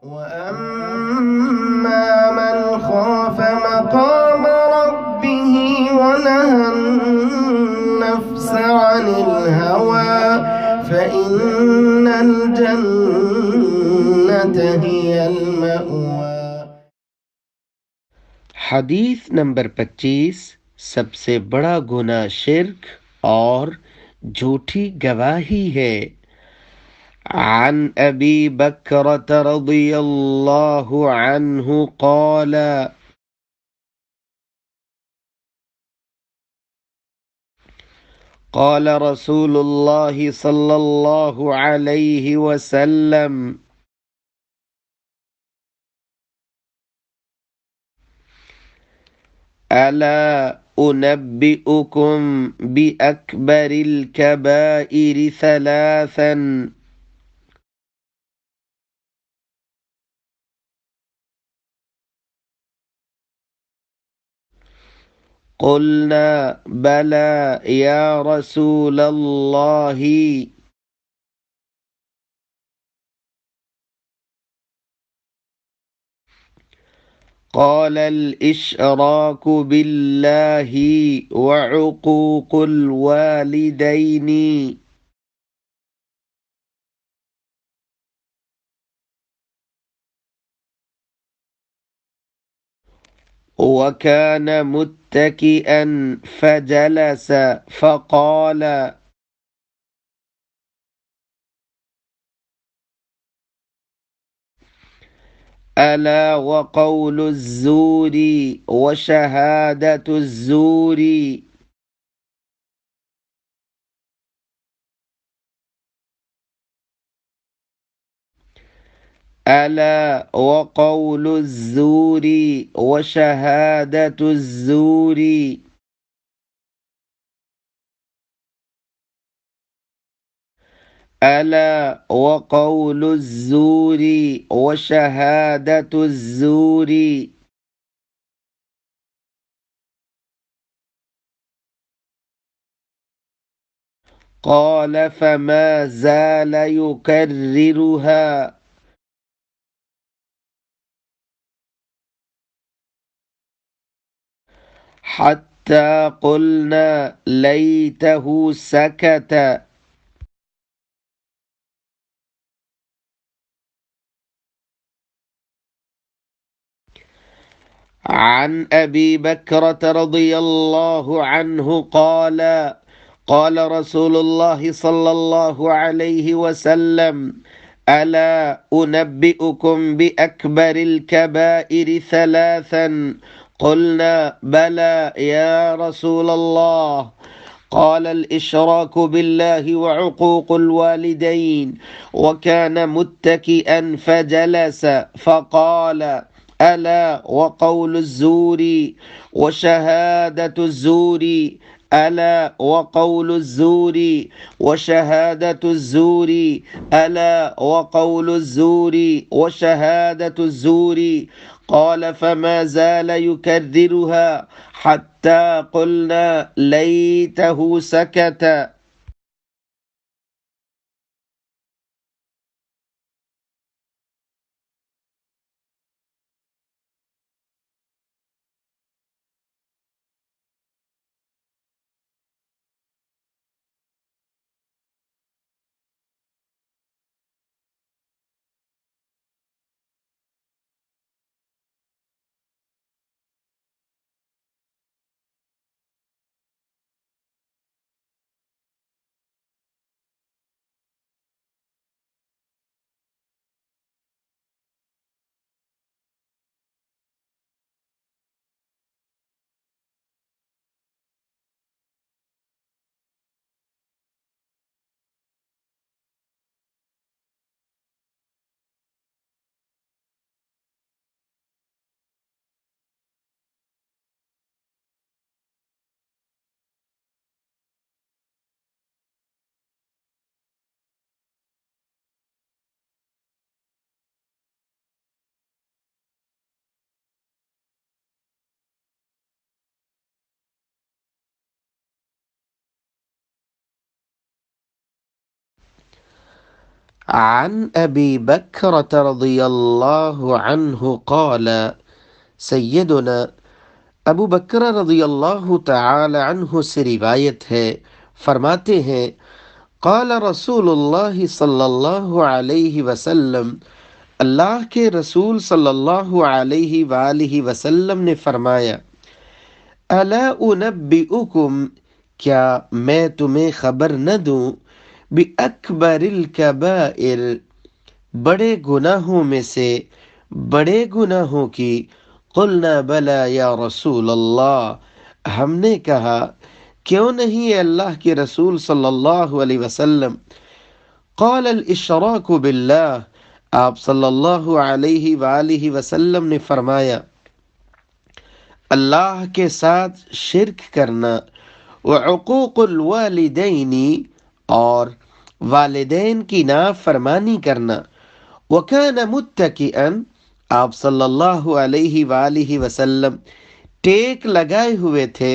وأما من خاف مقام ربه ونهى النفس عن الهوى فإن الجنة هي المأوى. حدیث نمبر 25. سب سے بڑا گناہ شرک اور جھوٹی گواہی ہے. عن ابی بکرۃ رضی اللہ عنہ قال قال رسول اللہ صلی اللہ علیہ وسلم ألا أنبئكم بأكبر الكبائر ثلاثا قلنا بلى يا رسول الله قال الإشراك بالله وعقوق الوالدين وكان متكئا فجلس فقال ألا وقول الزور وشهادة الزور ألا وقول الزور وشهادة الزور ألا وقول الزور وشهادة الزور. قال فما زال يكررها حتى قلنا ليته سكت. عن أبي بكرة رضي الله عنه قال قال رسول الله صلى الله عليه وسلم ألا أنبئكم بأكبر الكبائر ثلاثا قلنا بلى يا رسول الله قال الإشراك بالله وعقوق الوالدين وكان متكئا فجلس فقال ألا وقول الزور وشهادة الزور ألا وقول الزور وشهادة الزور ألا وقول الزور وشهادة الزور. قال فما زال يكررها حتى قلنا ليته سكت. عن ابی بکرۃ رضی اللہ عنہ قال، سیدنا ابو بکر رضی اللہ تعالی عنہ سے روایت ہے، فرماتے ہیں قال رسول اللہ صلی اللہ علیہ وسلم، اللہ کے رسول صلی اللہ علیہ وآلہ وسلم نے فرمایا، الا انبئکم، کیا میں تمہیں خبر نہ دوں، باکبر الکبائر، بڑے گناہوں میں سے، بڑے گناہوں کی، قلنا بلا یا رسول اللہ، ہم نے کہا کیوں نہیں اے اللہ کے رسول صلی اللہ علیہ وسلم، قال الاشراک باللہ، آپ صلی اللہ علیہ وآلہ وسلم نے فرمایا اللہ کے ساتھ شرک کرنا، وعقوق الوالدین، اور والدین کی نافرمانی کرنا، وکان متکئا، آپ صلی اللہ علیہ وآلہ وسلم ٹیک لگائے ہوئے تھے،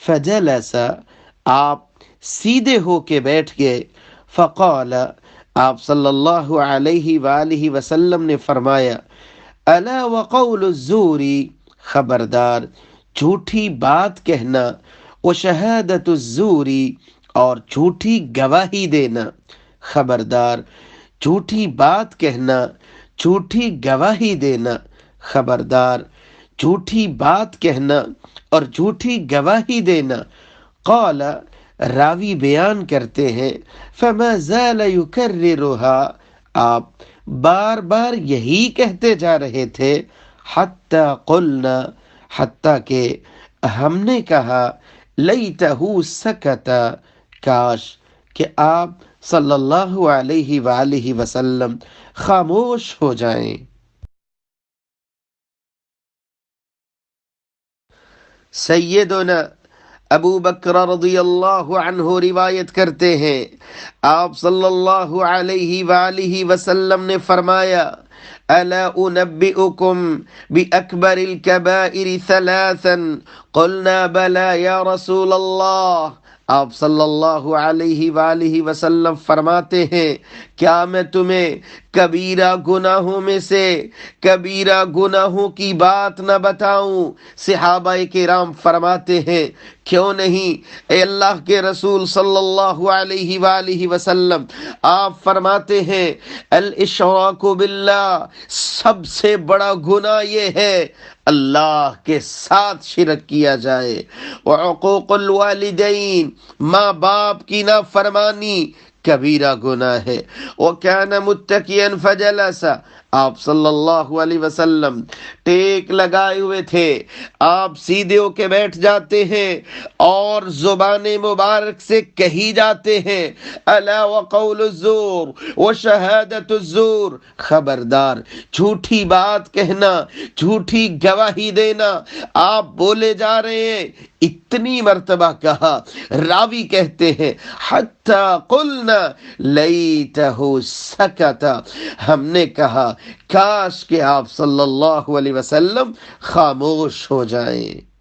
فجلس، آپ سیدھے ہو کے بیٹھ گئے، فقال، آپ صلی اللہ علیہ وآلہ وسلم نے فرمایا، الا وقول الزور، خبردار جھوٹی بات کہنا، وشہادت الزور، اور جھوٹی گواہی دینا، خبردار جھوٹی بات کہنا، جھوٹی گواہی دینا، خبردار جھوٹی بات کہنا اور جھوٹی گواہی دینا۔ قال، راوی بیان کرتے ہیں، فما زال یکررها، آپ بار بار یہی کہتے جا رہے تھے، حتی قلنا، حتیٰ کہ ہم نے کہا، لیتہ سکت، کاش کہ آپ صلی اللہ علیہ وآلہ وسلم خاموش ہو جائیں۔ سیدنا ابو بکر رضی اللہ عنہ روایت کرتے ہیں، آپ صلی اللہ علیہ وآلہ وسلم نے فرمایا، الا انبئکم باکبر الکبائر ثلاثا، قلنا بلا یا رسول اللہ، آپ صلی اللہ علیہ وآلہ وسلم فرماتے ہیں، کیا میں تمہیں کبیرہ گناہوں میں سے کبیرہ گناہوں کی بات نہ بتاؤں؟ صحابہ کرام فرماتے ہیں، کیوں نہیں اے اللہ کے رسول صلی اللہ علیہ وآلہ وسلم، آپ فرماتے ہیں الاشراک باللہ، سب سے بڑا گناہ یہ ہے اللہ کے ساتھ شرک کیا جائے، وعقوق الوالدین، ماں باپ کی نافرمانی کبیرہ گناہ ہے، وکان متکئا فجلس، آپ صلی اللہ علیہ وسلم ٹیک لگائے ہوئے تھے، آپ سیدھے ہو کے بیٹھ جاتے ہیں اور زبان مبارک سے کہی جاتے ہیں، الا وقول الزور وشہادت الزور، خبردار جھوٹی بات کہنا، جھوٹی گواہی دینا، آپ بولے جا رہے ہیں، اتنی مرتبہ کہا، راوی کہتے ہیں حتی قلنا لیتہ سکت، ہم نے کہا کاش کہ آپ صلی اللہ علیہ وسلم خاموش ہو جائیں۔